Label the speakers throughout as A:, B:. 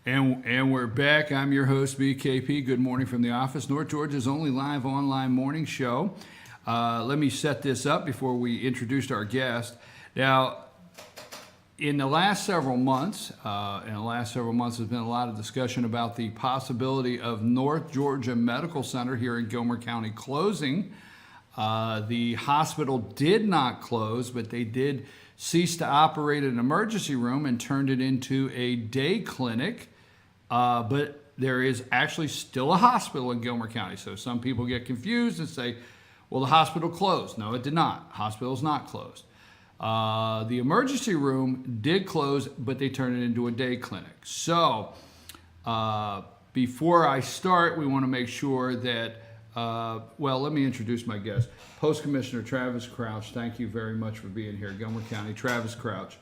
A: And we're back. I'm your host, BKP. Good morning from the office. North Georgia's only live online morning show. Let me set this up before we introduce our guest. Now, in the last several months, there's been a lot of discussion about the possibility of North Georgia Medical Center here in Gilmer County closing. The hospital did not close, but they did cease to operate an emergency room and turned it into a day clinic. But there is actually still a hospital in Gilmer County. So some people get confused and say, well, the hospital closed. No, it did not. Hospital's not closed. The emergency room did close, but they turned it into a day clinic. So before I start, we want to make sure that, let me introduce my guest. Post Commissioner Travis Crouch, thank you very much for being here, Gilmer County. Travis Crouch.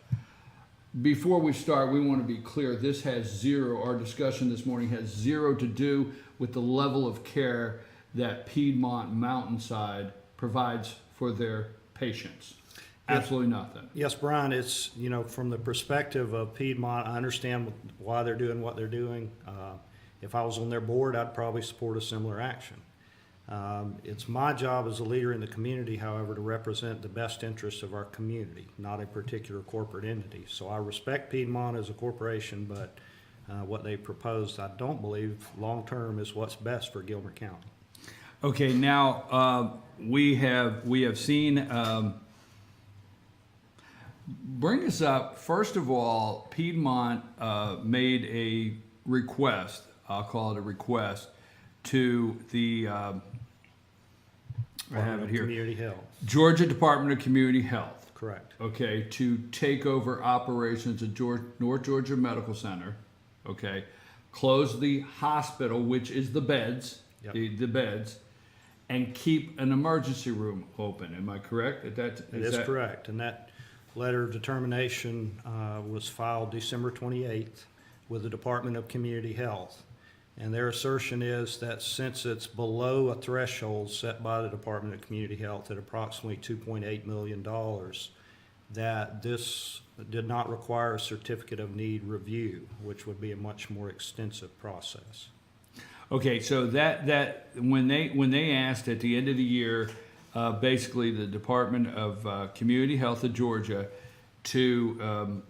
A: Before we start, we want to be clear, our discussion this morning has zero to do with the level of care that Piedmont Mountainside provides for their patients. Absolutely nothing.
B: Yes, Brian, it's, from the perspective of Piedmont, I understand why they're doing what they're doing. If I was on their board, I'd probably support a similar action. It's my job as a leader in the community, however, to represent the best interests of our community, not a particular corporate entity. So I respect Piedmont as a corporation, but what they proposed, I don't believe long-term is what's best for Gilmer County.
A: Okay, now we have seen, bring us up, first of all, Piedmont made a request, I'll call it a request, to the I have it here.
B: Community Health.
A: Georgia Department of Community Health.
B: Correct.
A: Okay, to take over operations at North Georgia Medical Center. Okay, close the hospital, which is the beds,
B: Yep.
A: the beds, and keep an emergency room open. Am I correct?
B: That is correct. And that letter of determination was filed December 28th with the Department of Community Health. And their assertion is that since it's below a threshold set by the Department of Community Health at approximately $2.8 million, that this did not require a certificate of need review, which would be a much more extensive process.
A: Okay, so that when they asked at the end of the year, basically the Department of Community Health of Georgia to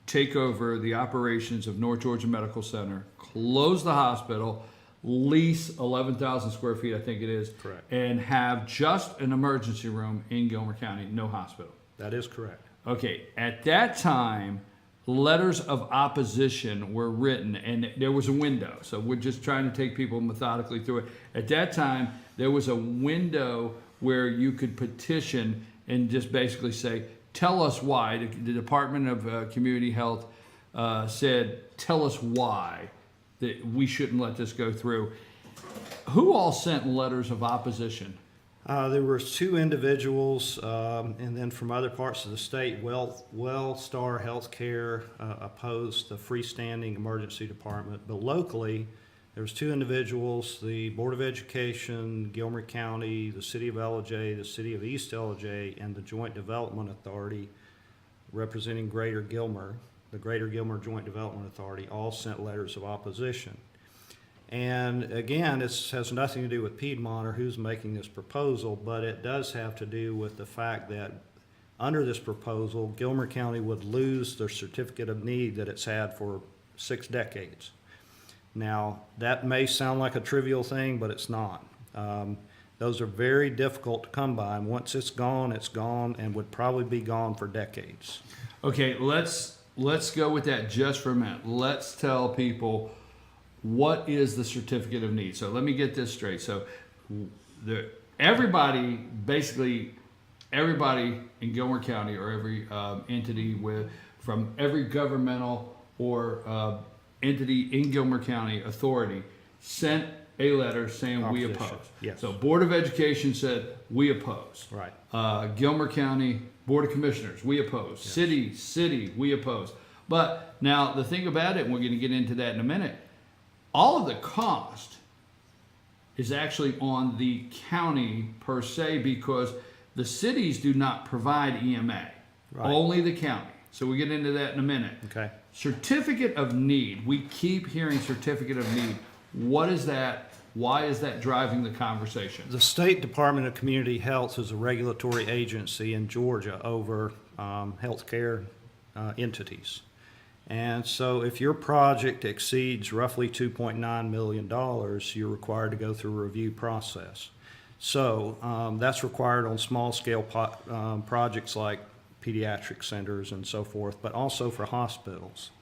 A: take over the operations of North Georgia Medical Center, close the hospital, lease 11,000 square feet, I think it is.
B: Correct.
A: And have just an emergency room in Gilmer County, no hospital.
B: That is correct.
A: Okay, at that time, letters of opposition were written, and there was a window. So we're just trying to take people methodically through it. At that time, there was a window where you could petition and just basically say, tell us why. The Department of Community Health said, tell us why that we shouldn't let this go through. Who all sent letters of opposition?
B: There were two individuals, and then from other parts of the state, Wellstar Healthcare opposed the freestanding emergency department. But locally, there was two individuals, the Board of Education, Gilmer County, the City of LJ, the City of East LJ, and the Joint Development Authority representing Greater Gilmer, the Greater Gilmer Joint Development Authority, all sent letters of opposition. And again, this has nothing to do with Piedmont or who's making this proposal, but it does have to do with the fact that under this proposal, Gilmer County would lose their certificate of need that it's had for 6 decades. Now, that may sound like a trivial thing, but it's not. Those are very difficult to come by, and once it's gone, and would probably be gone for decades.
A: Okay, let's go with that just for a minute. Let's tell people what is the certificate of need. So let me get this straight. So everybody in Gilmer County, or every entity from every governmental or entity in Gilmer County authority sent a letter saying we oppose.
B: Yes.
A: So Board of Education said we oppose.
B: Right.
A: Gilmer County Board of Commissioners, we oppose. Yes. City, we oppose. But now the thing about it, and we're going to get into that in a minute, all of the cost is actually on the county per se, because the cities do not provide EMA,
B: Right.
A: only the county. So we get into that in a minute.
B: Okay.
A: certificate of need. We keep hearing certificate of need. What is that? Why is that driving the conversation?
B: The State Department of Community Health is a regulatory agency in Georgia over healthcare entities. And so if your project exceeds roughly $2.9 million, you're required to go through a review process. So that's required on small-scale projects like pediatric centers and so forth, but also for hospitals.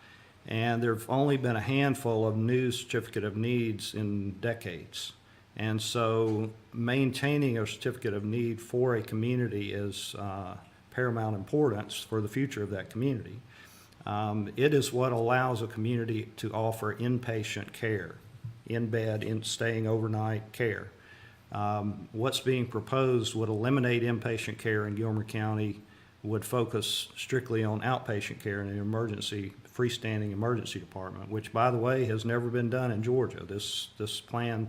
B: And there have only been a handful of new certificate of needs in decades. And so maintaining a certificate of need for a community is paramount importance for the future of that community. It is what allows a community to offer inpatient care, in bed, in staying overnight care. What's being proposed would eliminate inpatient care in Gilmer County, would focus strictly on outpatient care in an freestanding emergency department, which, by the way, has never been done in Georgia. This plan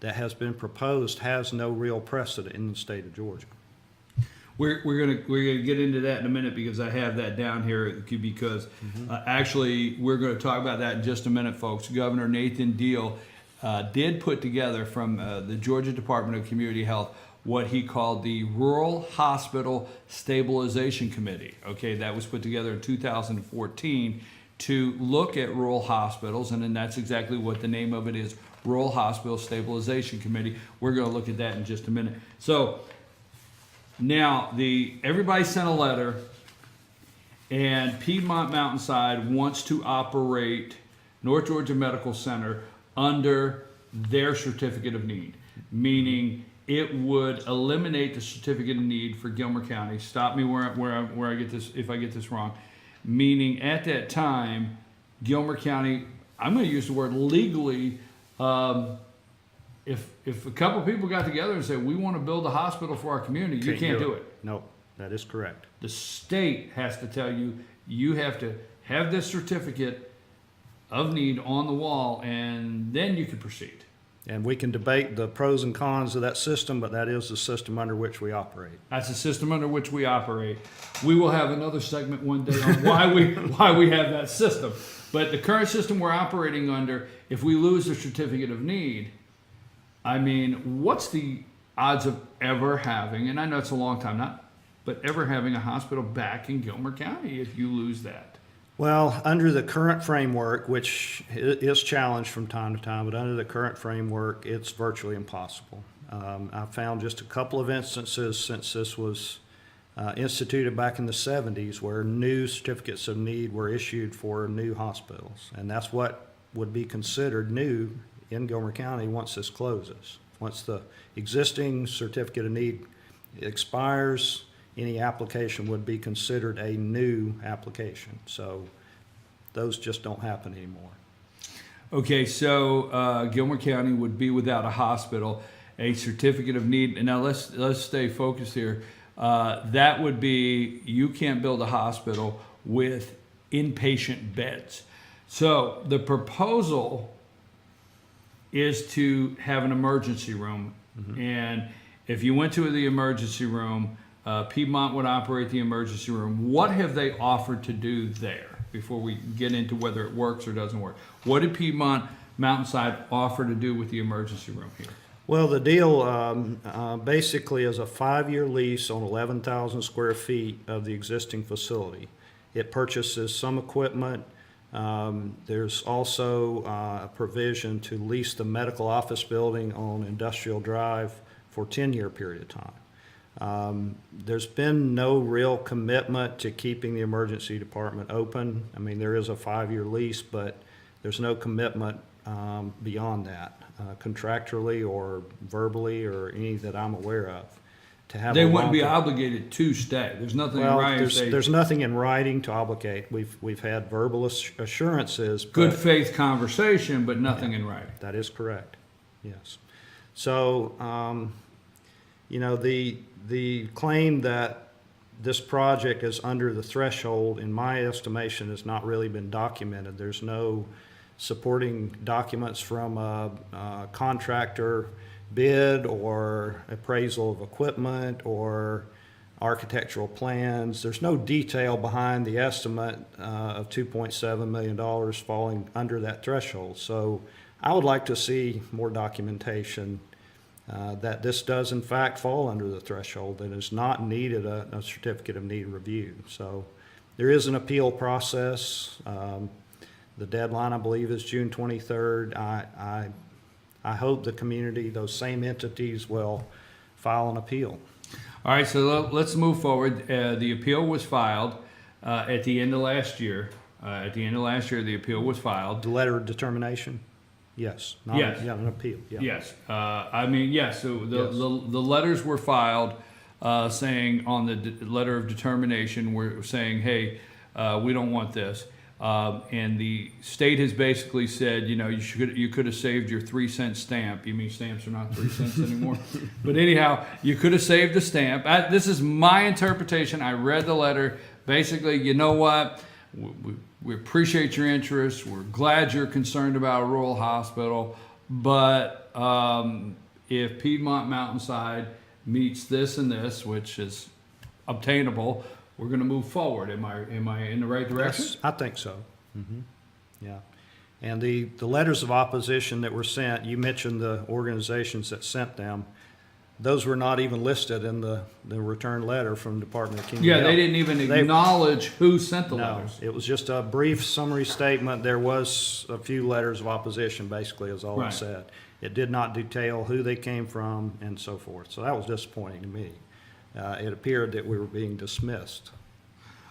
B: that has been proposed has no real precedent in the state of Georgia.
A: We're gonna get into that in a minute because I have that down here because actually we're going to talk about that in just a minute, folks. Governor Nathan Deal did put together from the Georgia Department of Community Health what he called the Rural Hospital Stabilization Committee. Okay, that was put together in 2014 to look at rural hospitals, and then that's exactly what the name of it is, Rural Hospital Stabilization Committee. We're going to look at that in just a minute. So now everybody sent a letter, and Piedmont Mountainside wants to operate North Georgia Medical Center under their certificate of need, meaning it would eliminate the certificate of need for Gilmer County. Stop me where I get this, if I get this wrong. Meaning at that time, Gilmer County, I'm going to use the word legally, if a couple people got together and said, we want to build a hospital for our community, you can't do it.
B: No, that is correct.
A: The state has to tell you, you have to have this certificate of need on the wall, and then you can proceed.
B: And we can debate the pros and cons of that system, but that is the system under which we operate.
A: That's the system under which we operate. We will have another segment one day on why we have that system. But the current system we're operating under, if we lose the certificate of need, I mean, what's the odds of ever having, and I know it's a long time, but ever having a hospital back in Gilmer County if you lose that?
B: Well, under the current framework, which is challenged from time to time, but under the current framework, it's virtually impossible. I've found just a couple of instances since this was instituted back in the 70s where new certificates of need were issued for new hospitals. And that's what would be considered new in Gilmer County once this closes. Once the existing certificate of need expires, any application would be considered a new application. So those just don't happen anymore.
A: Okay, so Gilmer County would be without a hospital, a certificate of need. And now let's stay focused here. That would be, you can't build a hospital with inpatient beds. So the proposal is to have an emergency room. And if you went to the emergency room, Piedmont would operate the emergency room. What have they offered to do there before we get into whether it works or doesn't work? What did Piedmont Mountainside offer to do with the emergency room here?
B: Well, the deal basically is a 5-year lease on 11,000 square feet of the existing facility. It purchases some equipment. There's also a provision to lease the medical office building on Industrial Drive for a 10-year period of time. There's been no real commitment to keeping the emergency department open. I mean, there is a 5-year lease, but there's no commitment beyond that, contractually or verbally or any that I'm aware of. To have
A: They wouldn't be obligated to stay. There's nothing in writing.
B: There's nothing in writing to obligate. We've had verbal assurances.
A: Good faith conversation, but nothing in writing.
B: That is correct. Yes. So, you know, the claim that this project is under the threshold, in my estimation, has not really been documented. There's no supporting documents from a contractor bid or appraisal of equipment or architectural plans. There's no detail behind the estimate of $2.7 million falling under that threshold. So I would like to see more documentation that this does in fact fall under the threshold and is not needed a certificate of need review. So there is an appeal process. The deadline, I believe, is June 23rd. I hope the community, those same entities, will file an appeal.
A: All right, so let's move forward. The appeal was filed at the end of last year. The appeal was filed.
B: The letter of determination? Yes. Not,
A: Yes.
B: Yeah, an appeal. Yeah.
A: Yes. Yes. So
B: Yes.
A: the letters were filed saying on the letter of determination, we're saying, hey, we don't want this. And the state has basically said, you could have saved your 3-cent stamp. You mean stamps are not 3 cents anymore? But anyhow, you could have saved a stamp. This is my interpretation. I read the letter. Basically, you know what? We appreciate your interest. We're glad you're concerned about a rural hospital. But if Piedmont Mountainside meets this and this, which is obtainable, we're going to move forward. Am I in the right direction?
B: Yes, I think so. Yeah. And the letters of opposition that were sent, you mentioned the organizations that sent them. Those were not even listed in the return letter from the Department of Community
A: Yeah,
B: Health.
A: they didn't even acknowledge who sent the
B: No,
A: letters.
B: it was just a brief summary statement. There was a few letters of opposition, basically, is all
A: Right.
B: it said. It did not detail who they came from and so forth. So that was disappointing to me. It appeared that we were being dismissed.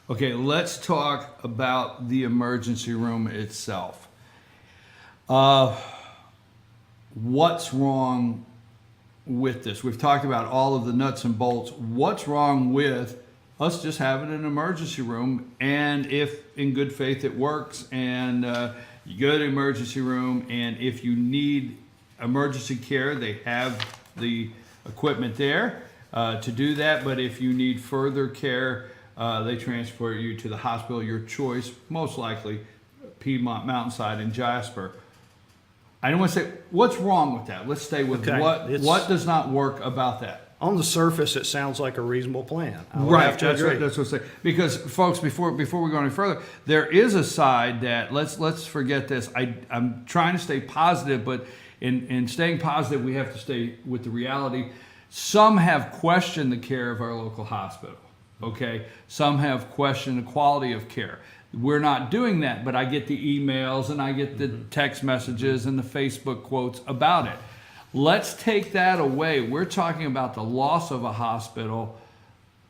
A: Okay, let's talk about the emergency room itself. What's wrong with this? We've talked about all of the nuts and bolts. What's wrong with us just having an emergency room? And if in good faith it works, and you go to the emergency room, and if you need emergency care, they have the equipment there to do that. But if you need further care, they transport you to the hospital, your choice, most likely Piedmont Mountainside in Jasper. I don't want to say what's wrong with that. Let's stay with
B: Okay,
A: what does not work about that.
B: On the surface, it sounds like a reasonable plan. I would
A: Right,
B: have to
A: that's
B: agree.
A: right. That's what I'm saying. Because, folks, before we go any further, there is a side that let's forget this. I'm trying to stay positive, but in staying positive, we have to stay with the reality. Some have questioned the care of our local hospital. Okay, some have questioned the quality of care. We're not doing that, but I get the emails and I get the text messages and the Facebook quotes about it. Let's take that away. We're talking about the loss of a hospital,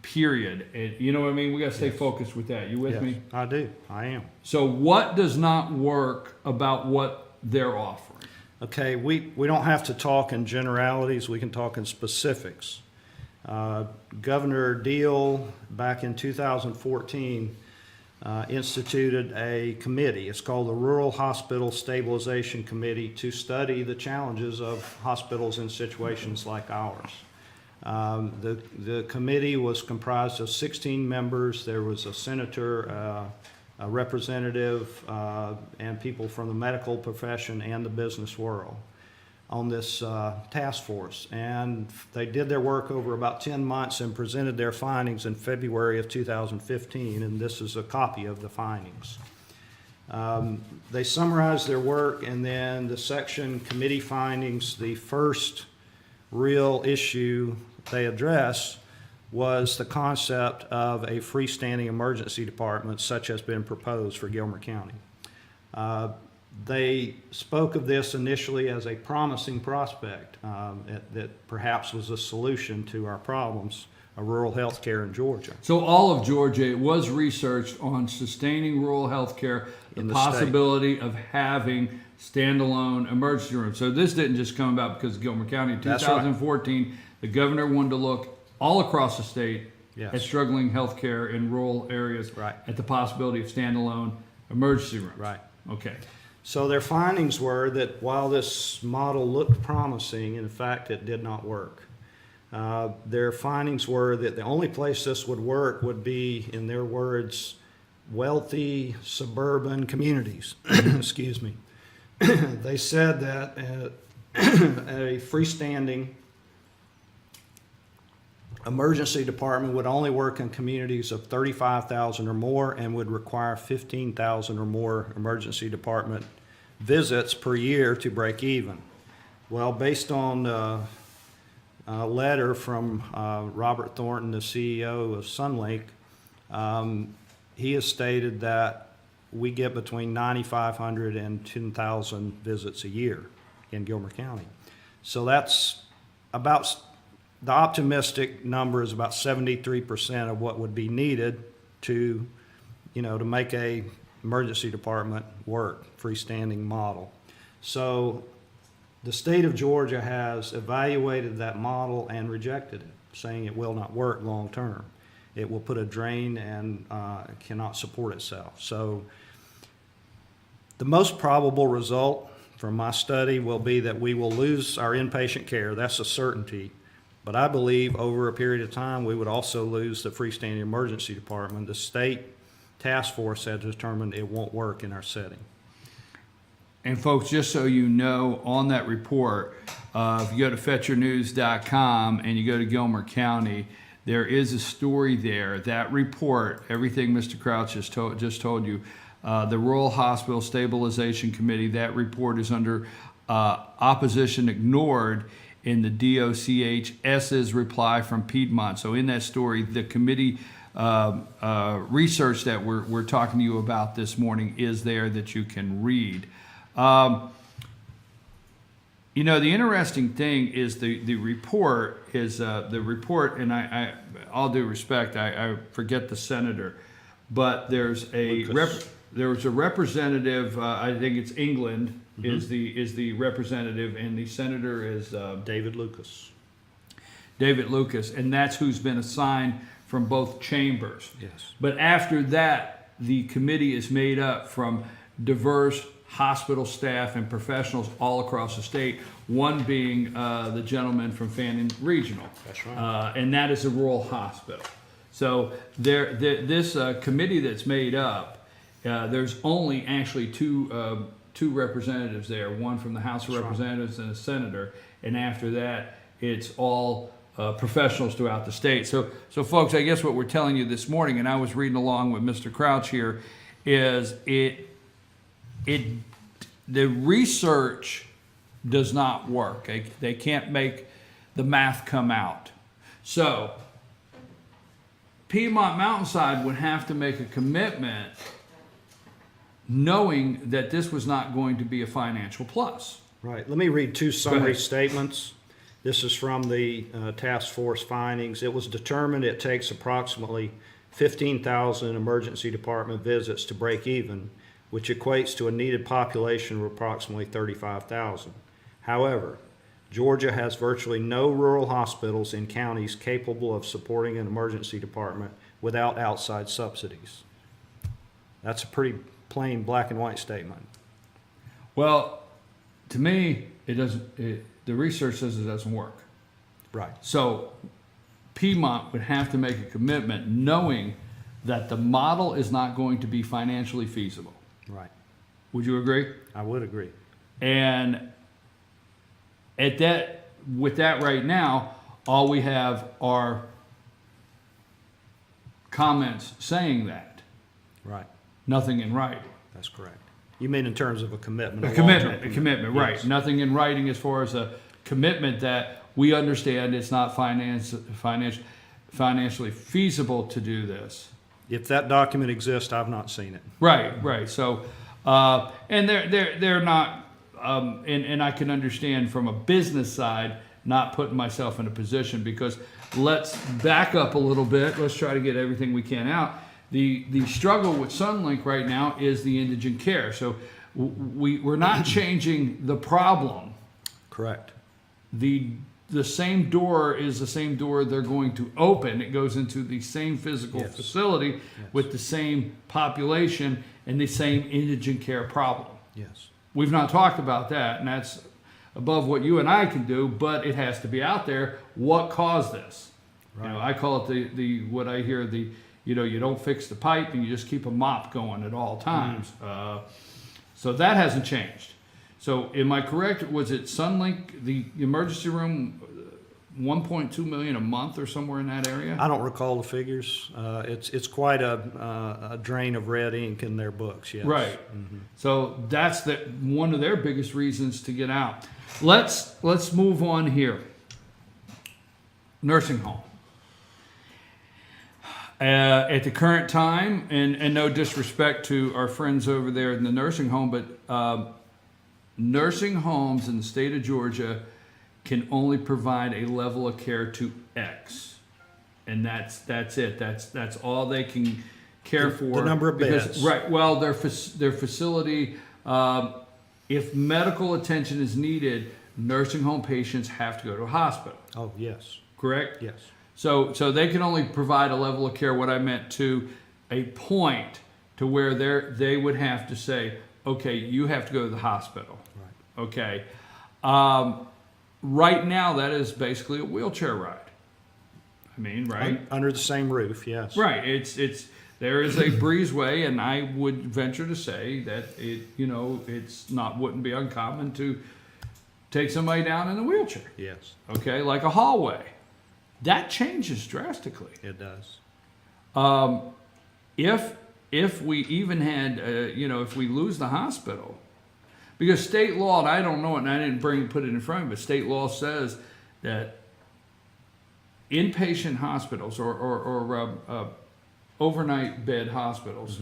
A: period. And you know what I mean? We got to stay focused with that. You with
B: Yes,
A: me?
B: I do. I am.
A: So what does not work about what they're offering?
B: Okay, we don't have to talk in generalities. We can talk in specifics. Governor Deal, back in 2014, instituted a committee. It's called the Rural Hospital Stabilization Committee to study the challenges of hospitals in situations like ours. The committee was comprised of 16 members. There was a senator, a representative, and people from the medical profession and the business world on this task force. And they did their work over about 10 months and presented their findings in February of 2015, and this is a copy of the findings. They summarized their work, and then the section committee findings, the first real issue they addressed was the concept of a freestanding emergency department such as been proposed for Gilmer County. They spoke of this initially as a promising prospect that perhaps was a solution to our problems of rural health care in Georgia.
A: So all of Georgia was researched on sustaining rural health care, the
B: In the
A: possibility of having standalone emergency rooms. So this didn't just come about because of Gilmer County. In
B: That's right.
A: 2014, the governor wanted to look all across the state
B: Yes.
A: at struggling health care in rural areas,
B: Right.
A: at the possibility of standalone emergency rooms.
B: Right.
A: Okay.
B: So their findings were that while this model looked promising, in fact, it did not work. Their findings were that the only place this would work would be, in their words, wealthy suburban communities. Excuse me. They said that a freestanding emergency department would only work in communities of 35,000 or more and would require 15,000 or more emergency department visits per year to break even. Well, based on a letter from Robert Thornton, the CEO of Sunlink, he has stated that we get between 9,500 and 10,000 visits a year in Gilmer County. So that's about, the optimistic number is about 73% of what would be needed to, to make a emergency department work, freestanding model. So the state of Georgia has evaluated that model and rejected it, saying it will not work long term. It will put a drain and cannot support itself. So the most probable result from my study will be that we will lose our inpatient care. That's a certainty. But I believe over a period of time, we would also lose the freestanding emergency department. The state task force has determined it won't work in our setting.
A: And folks, just so you know, on that report, if you go to fetchernews.com and you go to Gilmer County, there is a story there. That report, everything Mr. Crouch just told you, the Rural Hospital Stabilization Committee, that report is under opposition ignored in the DOCHS's reply from Piedmont. So in that story, the committee research that we're talking to you about this morning is there that you can read. The interesting thing is the report is the report, and I all due respect, I forget the senator, but there's a representative. I think it's England is the representative, and the senator is
B: David Lucas.
A: David Lucas, and that's who's been assigned from both chambers.
B: Yes.
A: But after that, the committee is made up from diverse hospital staff and professionals all across the state, one being the gentleman from Fannin Regional.
B: That's right.
A: And that is a rural hospital. So this committee that's made up, there's only actually two representatives there, one from the House of Representatives and a senator, and after that, it's all professionals throughout the state. So folks, I guess what we're telling you this morning, and I was reading along with Mr. Crouch here, is the research does not work. They can't make the math come out. So Piedmont Mountainside would have to make a commitment knowing that this was not going to be a financial plus.
B: Right. Let me read two summary statements. This is from the task force findings. It was determined it takes approximately 15,000 emergency department visits to break even, which equates to a needed population of approximately 35,000. However, Georgia has virtually no rural hospitals in counties capable of supporting an emergency department without outside subsidies. That's a pretty plain black and white statement.
A: Well, to me, it doesn't. The research says it doesn't work.
B: Right.
A: So Piedmont would have to make a commitment knowing that the model is not going to be financially feasible.
B: Right.
A: Would you agree?
B: I would agree.
A: And with that right now, all we have are comments saying that.
B: Right.
A: Nothing in writing.
B: That's correct. You mean in terms of a commitment?
A: A commitment, right.
B: Yes.
A: Nothing in writing as far as a commitment that we understand it's not financially feasible to do this.
B: If that document exists, I've not seen it.
A: Right. So, and they're not, and I can understand from a business side not putting myself in a position, because let's back up a little bit. Let's try to get everything we can out. The struggle with Sunlink right now is the indigent care. So we're not changing the problem.
B: Correct.
A: The same door is the same door they're going to open. It goes into the same physical facility with the same population and the same indigent care problem.
B: Yes.
A: We've not talked about that, and that's above what you and I can do, but it has to be out there. What caused this? Right. I call it what I hear you don't fix the pipe and you just keep a mop going at all times. So that hasn't changed. So am I correct? Was it Sunlink, the emergency room 1.2 million a month or somewhere in that area?
B: I don't recall the figures. It's quite a drain of red ink in their books, yes.
A: Right. So that's one of their biggest reasons to get out. Let's move on here. Nursing home. At the current time, and no disrespect to our friends over there in the nursing home, but nursing homes in the state of Georgia can only provide a level of care to X, and that's it. That's all they can care for.
B: The number of beds.
A: Right. Well, their facility. If medical attention is needed, nursing home patients have to go to a hospital.
B: Oh, yes.
A: Correct.
B: Yes.
A: So they can only provide a level of care. What I meant to a point to where they would have to say, okay, you have to go to the hospital.
B: Right.
A: Okay. Right now, that is basically a wheelchair ride. I mean, right?
B: Under the same roof, yes.
A: Right. There is a breezeway, and I would venture to say that wouldn't be uncommon to take somebody down in a wheelchair.
B: Yes,
A: Okay, like a hallway. That changes drastically.
B: it does.
A: If we even had, if we lose the hospital, because state law, and I don't know it, and I didn't put it in front of me, but state law says that inpatient hospitals or overnight bed hospitals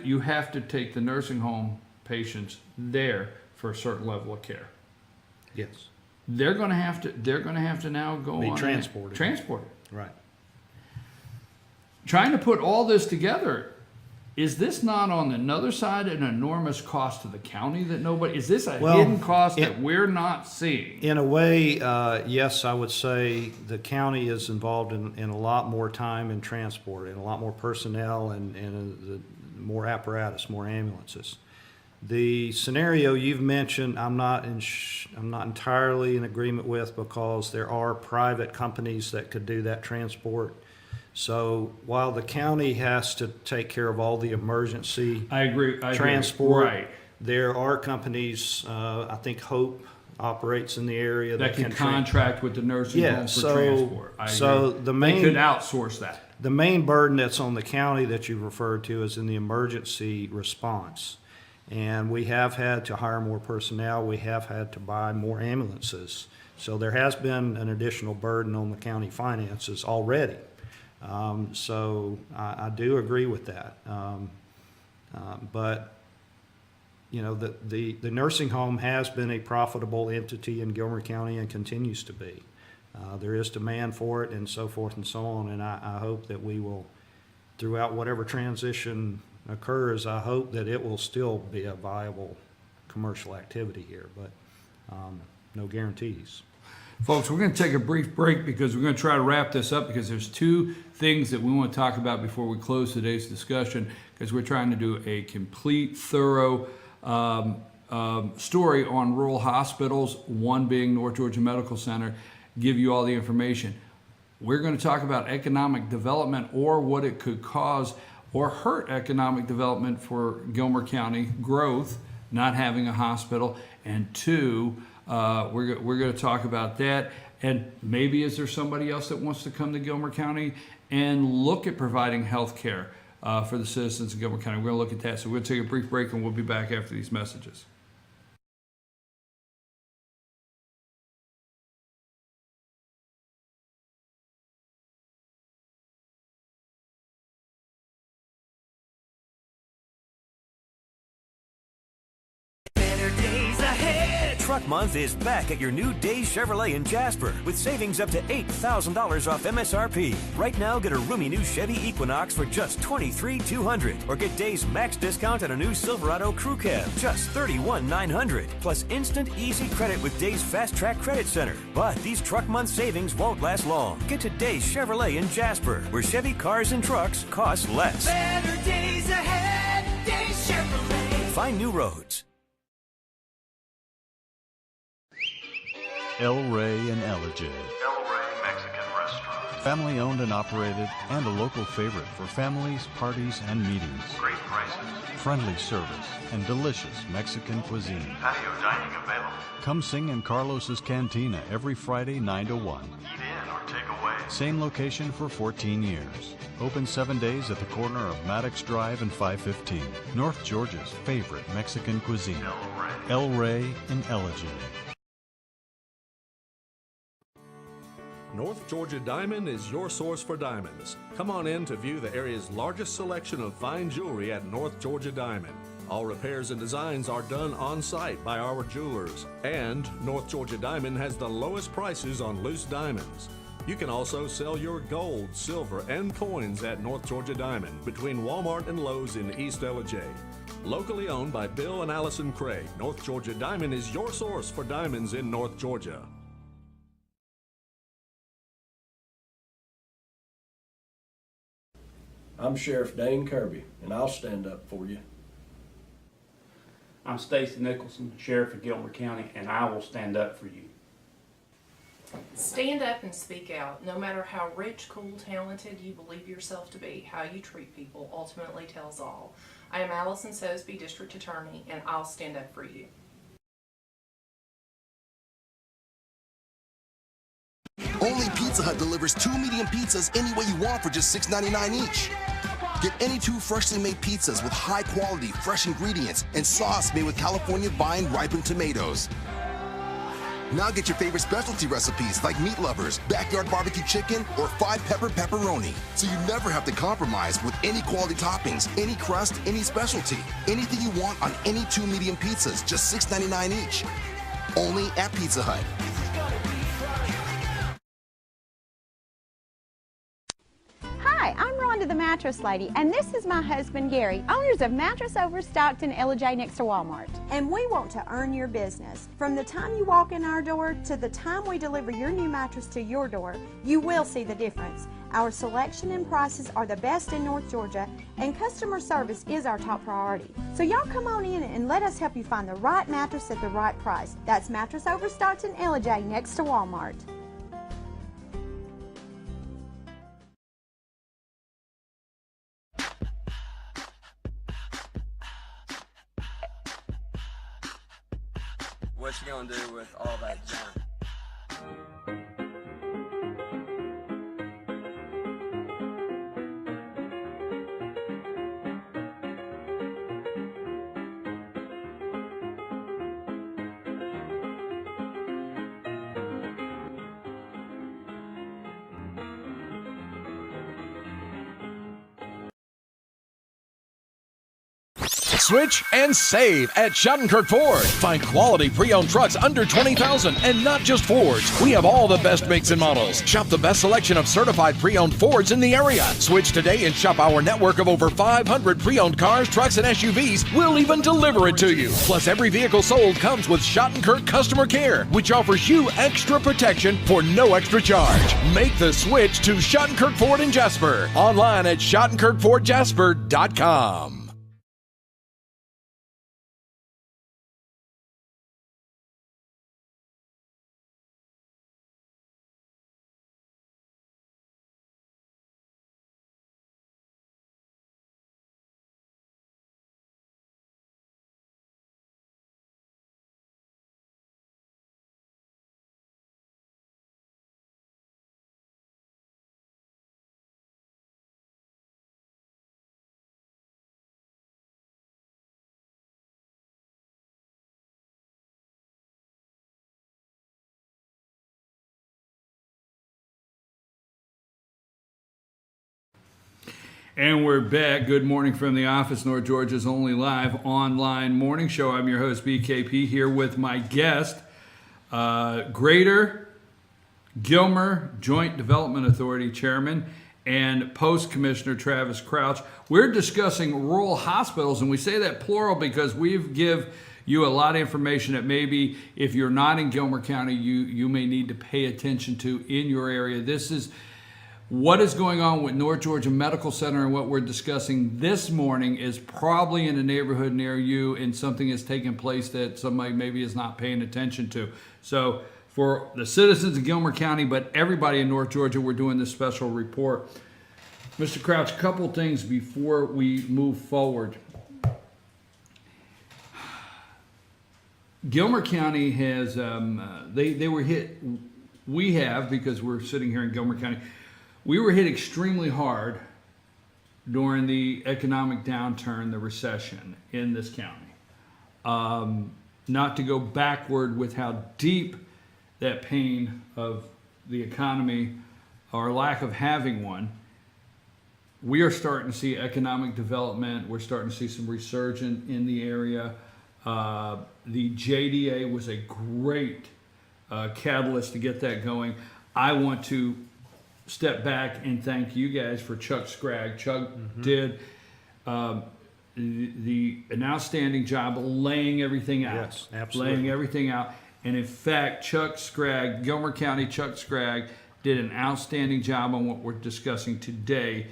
A: you have to take the nursing home patients there for a certain level of care.
B: Yes.
A: They're going to have to now go
B: Be
A: on
B: transported. Right.
A: Trying to put all this together, is this not on another side an enormous cost to the county that nobody, is this a hidden cost that we're not seeing?
B: In a way, yes, I would say the county is involved in a lot more time in transport and a lot more personnel and more apparatus, more ambulances. The scenario you've mentioned, I'm not entirely in agreement with, because there are private companies that could do that transport. So while the county has to take care of all the emergency
A: I agree.
B: transport,
A: Right.
B: there are companies, I think Hope operates in the area
A: That can contract with the nursing home for transport. I agree. They could outsource that.
B: The main burden that's on the county that you referred to is in the emergency response. And we have had to hire more personnel. We have had to buy more ambulances. So there has been an additional burden on the county finances already. So I do agree with that. But the nursing home has been a profitable entity in Gilmer County and continues to be. There is demand for it and so forth and so on. And I hope that we will, throughout whatever transition occurs, I hope that it will still be a viable commercial activity here, but no guarantees.
A: Folks, we're going to take a brief break because we're going to try to wrap this up, because there's two things that we want to talk about before we close today's discussion, because we're trying to do a complete, thorough story on rural hospitals, one being North Georgia Medical Center, give you all the information. We're going to talk about economic development, or what it could cause or hurt economic development for Gilmer County growth, not having a hospital. And two, we're going to talk about that. And maybe is there somebody else that wants to come to Gilmer County and look at providing health care for the citizens of Gilmer County? We're going to look at that. So we're going to take a brief break, and we'll be back after these messages.
C: Truck Month is back at your new Days Chevrolet in Jasper with savings up to $8,000 off MSRP. Right now, get a roomy new Chevy Equinox for just $23,200, or get Days max discount on a new Silverado Crew Cab, just $31,900, plus instant easy credit with Days Fast Track Credit Center. But these Truck Month savings won't last long. Get to Days Chevrolet in Jasper, where Chevy cars and trucks cost less.
D: Better days ahead, Days Chevrolet.
C: Find new roads.
E: El Rey and Ellijay.
F: El Rey Mexican Restaurant.
E: Family owned and operated, and a local favorite for families, parties, and meetings.
F: Great prices.
E: friendly service, and delicious Mexican cuisine.
F: Patio dining available.
E: Come sing in Carlos's Cantina every Friday 9 to 1.
F: Eat in or take away.
E: Same location for 14 years. Open 7 days at the corner of Maddox Drive and 515. North Georgia's favorite Mexican cuisine. El Rey in Elgin.
G: North Georgia Diamond is your source for diamonds. Come on in to view the area's largest selection of fine jewelry at North Georgia Diamond. All repairs and designs are done on site by our jewelers. And North Georgia Diamond has the lowest prices on loose diamonds. You can also sell your gold, silver, and coins at North Georgia Diamond between Walmart and Lowe's in East LJ. Locally owned by Bill and Allison Craig, North Georgia Diamond is your source for diamonds in North Georgia.
H: I'm Sheriff Dane Kirby, and I'll stand up for you.
I: I'm Stacy Nicholson, Sheriff of Gilmer County, and I will stand up for you.
J: Stand up and speak out. No matter how rich, cool, talented you believe yourself to be, how you treat people ultimately tells all. I am Allison Sosby, District Attorney, and I'll stand up for you.
K: Only Pizza Hut delivers 2 medium pizzas any way you want for just $6.99 each. Get any 2 freshly made pizzas with high quality, fresh ingredients and sauce made with California vine ripened tomatoes. Now get your favorite specialty recipes like meat lovers, backyard barbecue chicken, or 5-pepper pepperoni. So you never have to compromise with any quality toppings, any crust, any specialty. Anything you want on any 2 medium pizzas, just $6.99 each. Only at Pizza Hut.
L: Hi, I'm Rhonda the Mattress Lady, and this is my husband Gary, owners of Mattress Overstocked in LJ next to Walmart. And we want to earn your business. From the time you walk in our door to the time we deliver your new mattress to your door, you will see the difference. Our selection and prices are the best in North Georgia, and customer service is our top priority. So y'all come on in and let us help you find the right mattress at the right price. That's Mattress Overstocked in LJ next to Walmart.
M: What you gonna do with all that junk?
N: Switch and save at Schottenkirk Ford. Find quality pre-owned trucks under $20,000 and not just Fords. We have all the best makes and models. Shop the best selection of certified pre-owned Fords in the area. Switch today and shop our network of over 500 pre-owned cars, trucks, and SUVs. We'll even deliver it to you. Plus, every vehicle sold comes with Schottenkirk Customer Care, which offers you extra protection for no extra charge. Make the switch to Schottenkirk Ford in Jasper. Online at SchottenkirkFordJasper.com.
A: And we're back. Good morning from the office, North Georgia's only live online morning show. I'm your host, BKP, here with my guest, Greater Gilmer Joint Development Authority Chairman and Post Commissioner Travis Crouch. We're discussing rural hospitals, and we say that plural because we've give you a lot of information that maybe if you're not in Gilmer County, you may need to pay attention to in your area. This is what is going on with North Georgia Medical Center, and what we're discussing this morning is probably in a neighborhood near you, and something is taking place that somebody maybe is not paying attention to. So for the citizens of Gilmer County, but everybody in North Georgia, we're doing this special report. Mr. Crouch, a couple things before we move forward. Gilmer County has, they were hit, we have, because we're sitting here in Gilmer County, we were hit extremely hard during the economic downturn, the recession in this county. Not to go backward with how deep that pain of the economy or lack of having one, we are starting to see economic development. We're starting to see some resurgence in the area. The JDA was a great catalyst to get that going. I want to step back and thank you guys for Chuck Scragg. Chuck did an outstanding job laying everything out.
B: Yes, absolutely.
A: Laying everything out. And in fact, Chuck Scragg, Gilmer County Chuck Scragg, did an outstanding job on what we're discussing today.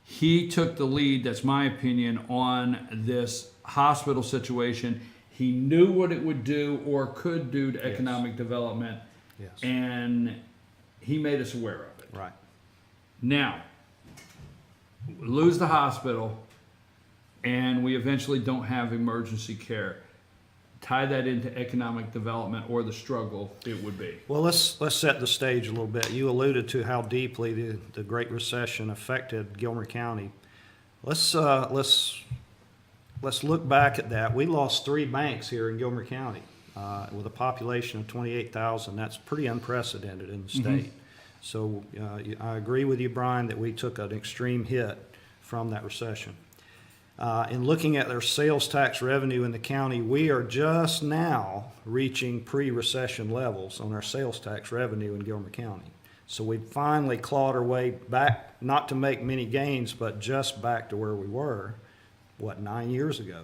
A: He took the lead, that's my opinion, on this hospital situation. He knew what it would do or could do to economic development, and he made us aware of it.
B: Right.
A: Now, lose the hospital, and we eventually don't have emergency care. Tie that into economic development or the struggle it would be.
B: Well, let's set the stage a little bit. You alluded to how deeply the Great Recession affected Gilmer County. Let's look back at that. We lost 3 banks here in Gilmer County with a population of 28,000. That's pretty unprecedented in the state. So I agree with you, Brian, that we took an extreme hit from that recession. In looking at their sales tax revenue in the county, we are just now reaching pre-recession levels on our sales tax revenue in Gilmer County. So we finally clawed our way back, not to make many gains, but just back to where we were, 9 years ago.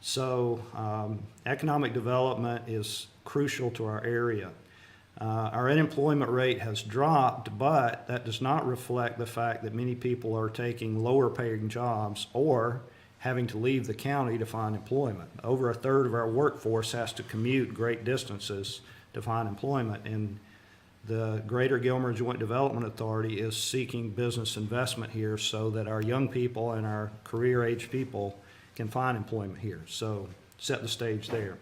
B: So economic development is crucial to our area. Our unemployment rate has dropped, but that does not reflect the fact that many people are taking lower paying jobs or having to leave the county to find employment. Over a third of our workforce has to commute great distances to find employment, and the Greater Gilmer Joint Development Authority is seeking business investment here so that our young people and our career age people can find employment here. So set the stage there.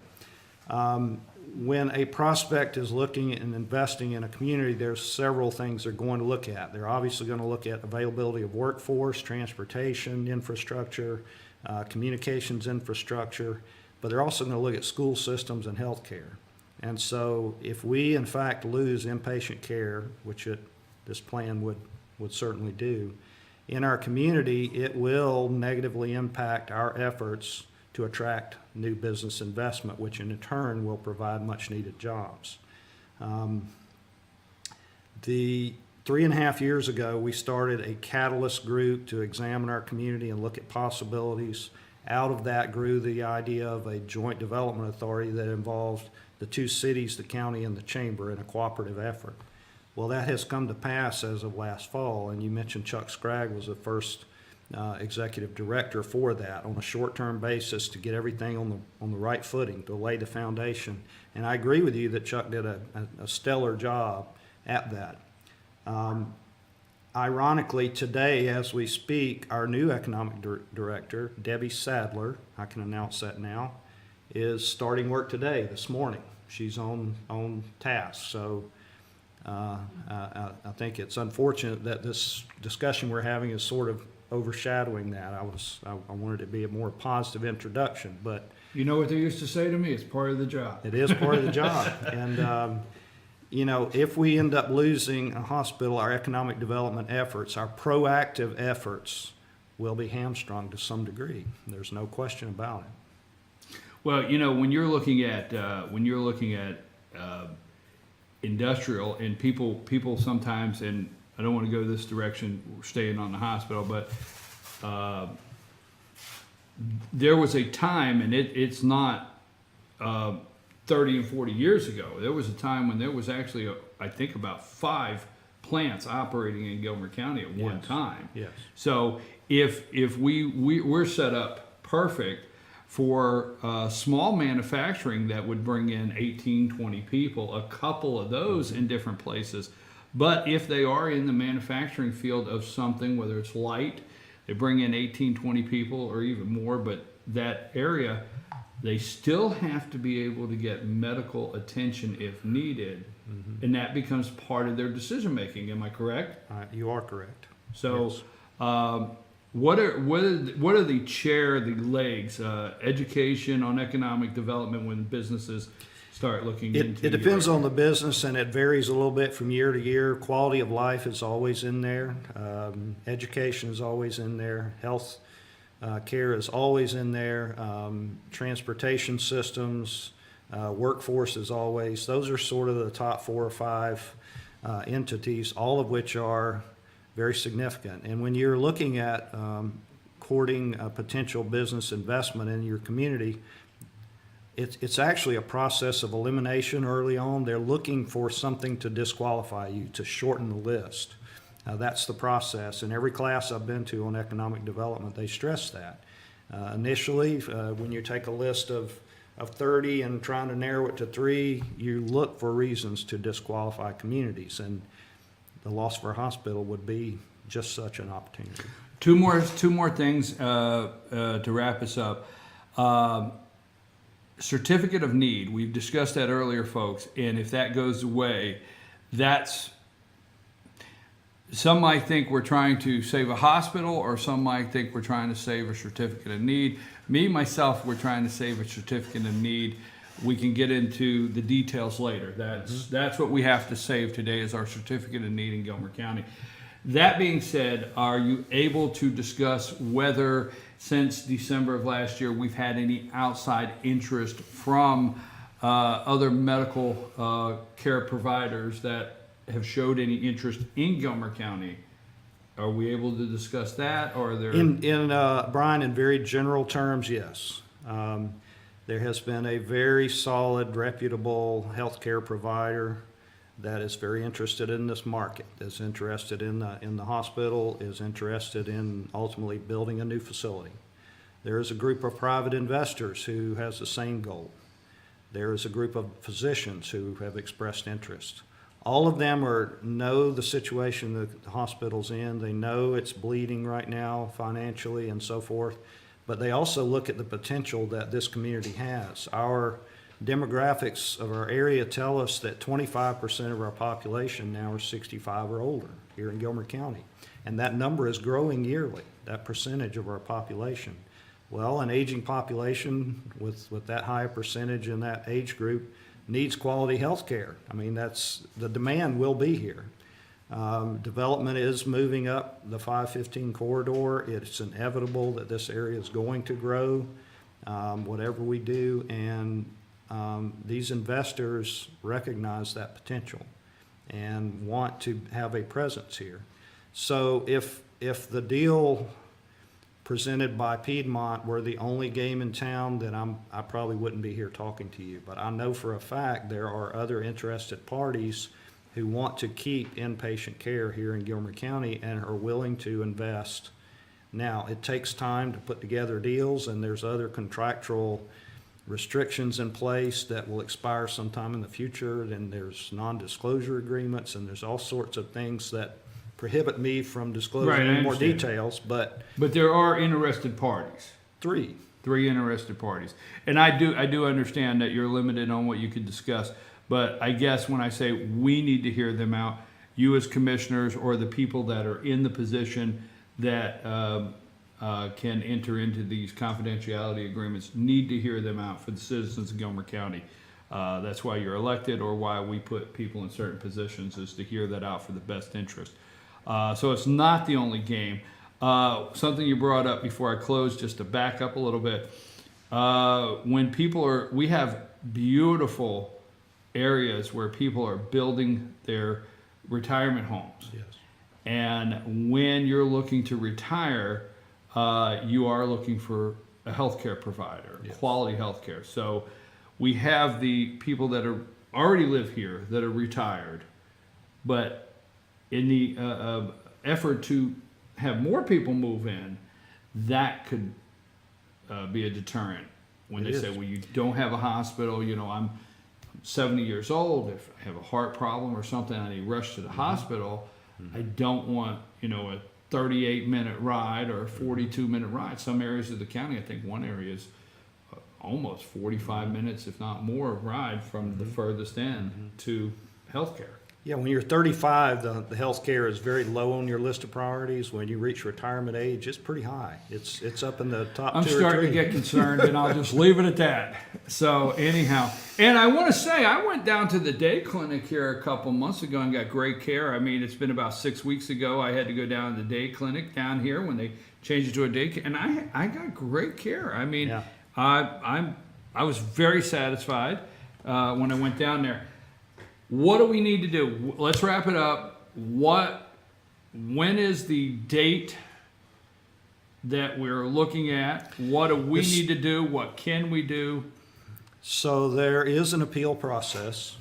B: When a prospect is looking and investing in a community, there's several things they're going to look at. They're obviously going to look at availability of workforce, transportation, infrastructure, communications infrastructure, but they're also going to look at school systems and healthcare. And so if we in fact lose inpatient care, which this plan would certainly do, in our community, it will negatively impact our efforts to attract new business investment, which in turn will provide much needed jobs. The 3.5 years ago, we started a catalyst group to examine our community and look at possibilities. Out of that grew the idea of a joint development authority that involved the 2 cities, the county, and the chamber in a cooperative effort. Well, that has come to pass as of last fall, and you mentioned Chuck Scragg was the first executive director for that on a short-term basis to get everything on the right footing, to lay the foundation. And I agree with you that Chuck did a stellar job at that. Ironically, today, as we speak, our new economic director, Debbie Sadler, I can announce that now, is starting work today, this morning. She's on task. So I think it's unfortunate that this discussion we're having is sort of overshadowing that. I wanted it to be a more positive introduction, but
A: you know what they used to say to me? It's part of the job.
B: It is part of the job. And if we end up losing a hospital, our economic development efforts, our proactive efforts will be hamstrung to some degree. There's no question about it.
A: Well, when you're looking at industrial, and people sometimes, and I don't want to go this direction, staying on the hospital, but there was a time, and it's not 30 and 40 years ago. There was a time when there was actually, I think, about 5 plants operating in Gilmer County at one time.
B: Yes.
A: So if we're set up perfect for small manufacturing that would bring in 18, 20 people, a couple of those in different places. But if they are in the manufacturing field of something, whether it's light, they bring in 18, 20 people or even more, but that area, They still have to be able to get medical attention if needed, and that becomes part of their decision making. Am I correct?
B: You are correct.
A: So, what are the legs? Education on economic development when businesses start looking into
B: it depends on the business, and it varies a little bit from year to year. Quality of life is always in there. Education is always in there. Health care is always in there. Transportation systems, workforce is always. Those are sort of the top 4 or 5 entities, all of which are very significant. And when you're looking at courting a potential business investment in your community, it's actually a process of elimination early on. They're looking for something to disqualify you, to shorten the list. That's the process. In every class I've been to on economic development, they stress that. Initially, when you take a list of 30 and trying to narrow it to 3, you look for reasons to disqualify communities, and the loss of our hospital would be just such an opportunity.
A: Two more things to wrap us up. Certificate of need. We've discussed that earlier, folks, and if that goes away, some might think we're trying to save a hospital, or some might think we're trying to save a certificate of need. Myself, we're trying to save a certificate of need. We can get into the details later. That's what we have to save today, is our certificate of need in Gilmer County. That being said, are you able to discuss whether, since December of last year, we've had any outside interest from other medical care providers that have showed any interest in Gilmer County? Are we able to discuss that, or are there?
B: Brian, in very general terms, yes. There has been a very solid, reputable healthcare provider that is very interested in this market, is interested in the hospital, is interested in ultimately building a new facility. There is a group of private investors who has the same goal. There is a group of physicians who have expressed interest. All of them know the situation that the hospital's in. They know it's bleeding right now financially and so forth, but they also look at the potential that this community has. Our demographics of our area tell us that 25% of our population now are 65 or older here in Gilmer County, and that number is growing yearly, that percentage of our population. Well, an aging population with that high percentage in that age group needs quality health care. I mean, the demand will be here. Development is moving up the 515 corridor. It's inevitable that this area is going to grow, whatever we do, and these investors recognize that potential and want to have a presence here. So if the deal presented by Piedmont were the only game in town, then I probably wouldn't be here talking to you. But I know for a fact there are other interested parties who want to keep inpatient care here in Gilmer County and are willing to invest. Now, it takes time to put together deals, and there's other contractual restrictions in place that will expire sometime in the future, and there's non-disclosure agreements, and there's all sorts of things that prohibit me from disclosing any more details, but
A: there are interested parties.
B: Three
A: interested parties, and I do understand that you're limited on what you can discuss. But I guess when I say we need to hear them out, you as commissioners or the people that are in the position that can enter into these confidentiality agreements need to hear them out for the citizens of Gilmer County. That's why you're elected, or why we put people in certain positions, is to hear that out for the best interest. So it's not the only game. Something you brought up before I close, just to back up a little bit. We have beautiful areas where people are building their retirement homes.
B: Yes.
A: And when you're looking to retire, you are looking for a healthcare provider,
B: yes,
A: quality healthcare. So we have the people that already live here that are retired, but in the effort to have more people move in, that could be a deterrent. When they say, well, you don't have a hospital, I'm 70 years old, if I have a heart problem or something, I need to rush to the hospital. I don't want, a 38-minute ride or a 42-minute ride. Some areas of the county, I think one area is almost 45 minutes, if not more, ride from the furthest end to healthcare.
B: Yeah, when you're 35, the health care is very low on your list of priorities. When you reach retirement age, it's pretty high. It's up in the top
A: I'm
B: 2 or 3.
A: starting to get concerned, and I'll just leave it at that. So anyhow, and I want to say I went down to the day clinic here a couple months ago and got great care. I mean, it's been about 6 weeks ago. I had to go down to the day clinic down here when they changed it to a day, and I got great care. I mean,
B: Yeah.
A: I was very satisfied when I went down there. What do we need to do? Let's wrap it up. When is the date that we're looking at? What do we need to do? What can we do?
B: So there is an appeal process.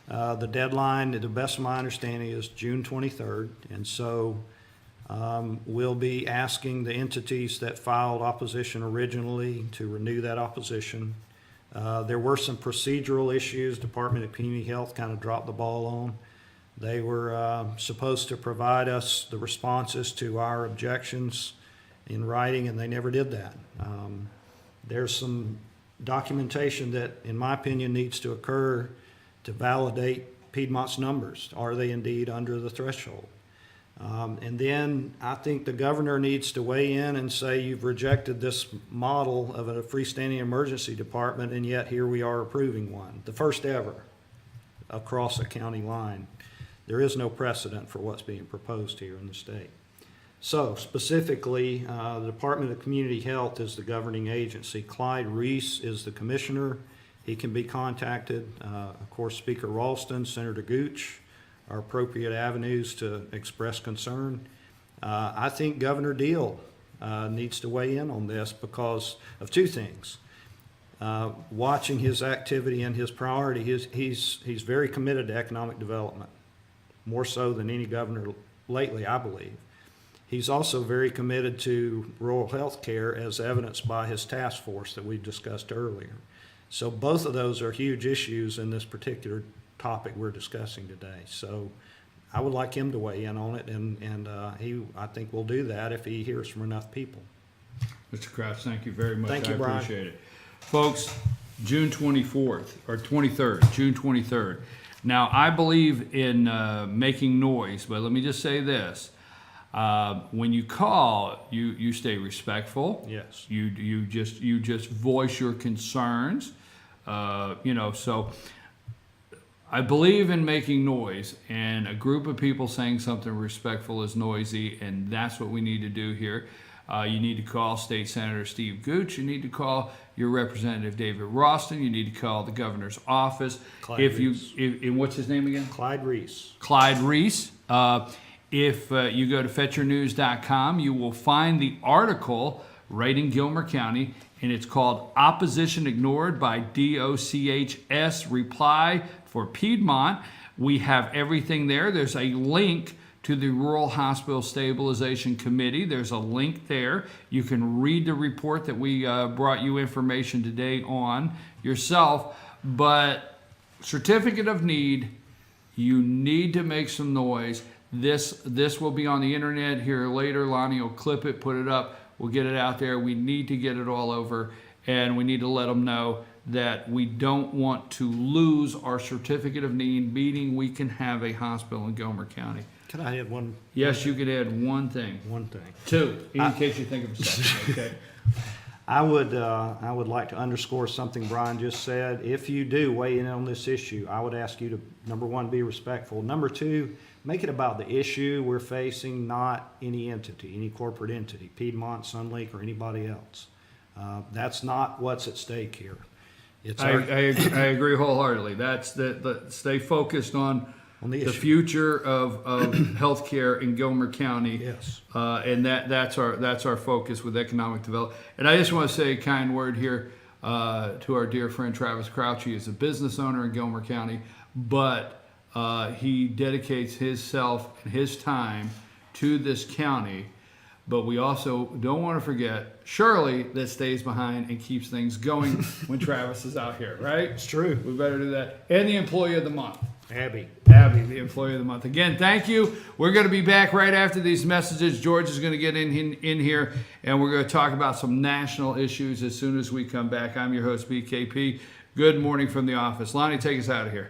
B: The deadline, to the best of my understanding, is June 23rd. And so we'll be asking the entities that filed opposition originally to renew that opposition. There were some procedural issues Department of Community Health kind of dropped the ball on. They were supposed to provide us the responses to our objections in writing, and they never did that. There's some documentation that, in my opinion, needs to occur to validate Piedmont's numbers. Are they indeed under the threshold? And then I think the governor needs to weigh in and say, you've rejected this model of a freestanding emergency department, and yet here we are approving one, the first ever across a county line. There is no precedent for what's being proposed here in the state. So specifically, the Department of Community Health is the governing agency. Clyde Reese is the commissioner. He can be contacted. Of course, Speaker Ralston, Senator Gooch are appropriate avenues to express concern. I think Governor Deal needs to weigh in on this because of 2 things. Watching his activity and his priority, he's very committed to economic development, more so than any governor lately, I believe. He's also very committed to rural health care, as evidenced by his task force that we discussed earlier. So both of those are huge issues in this particular topic we're discussing today. So I would like him to weigh in on it, and I think will do that if he hears from enough people.
A: Mr. Kraft, thank you very much.
B: Thank you,
A: I
B: Brian.
A: appreciate it. Folks, June 24th or 23rd, June 23rd. Now, I believe in making noise, but let me just say this. When you call, you stay respectful.
B: Yes.
A: You just voice your concerns. So I believe in making noise, and a group of people saying something respectful is noisy, and that's what we need to do here. You need to call State Senator Steve Gooch. You need to call your Representative David Ralston. You need to call the governor's office.
B: Clyde Reese.
A: And what's his name again?
B: Clyde Reese.
A: Clyde Reese. If you go to fetchyournews.com, you will find the article right in Gilmer County, and it's called Opposition Ignored by DOCHS Reply for Piedmont. We have everything there. There's a link to the Rural Hospital Stabilization Committee. There's a link there. You can read the report that we brought you information today on yourself. But certificate of need, you need to make some noise. This will be on the internet here later. Lonnie will clip it, put it up. We'll get it out there. We need to get it all over, and we need to let them know that we don't want to lose our certificate of need, meaning we can have a hospital in Gilmer County.
B: Can I add one?
A: Yes, you could add one thing.
B: One thing.
A: 2, in case you think of a second. Okay.
B: I would like to underscore something Brian just said. If you do weigh in on this issue, I would ask you to, number 1, be respectful. Number 2, make it about the issue we're facing, not any entity, any corporate entity, Piedmont, Sunlink, or anybody else. That's not what's at stake here. It's
A: I agree wholeheartedly. That's stay focused on the future of healthcare in Gilmer County.
B: Yes.
A: And that's our focus with economic development. And I just want to say a kind word here to our dear friend Travis Crouch. He is a business owner in Gilmer County, but he dedicates himself and his time to this county But we also don't want to forget Shirley that stays behind and keeps things going when Travis is out here, right?
B: It's true.
A: We better do that. And the Employee of the Month.
B: Abby,
A: the Employee of the Month. Again, thank you. We're going to be back right after these messages. George is going to get in here, and we're going to talk about some national issues as soon as we come back. I'm your host, BKP. Good morning from the office. Lonnie, take us out of here.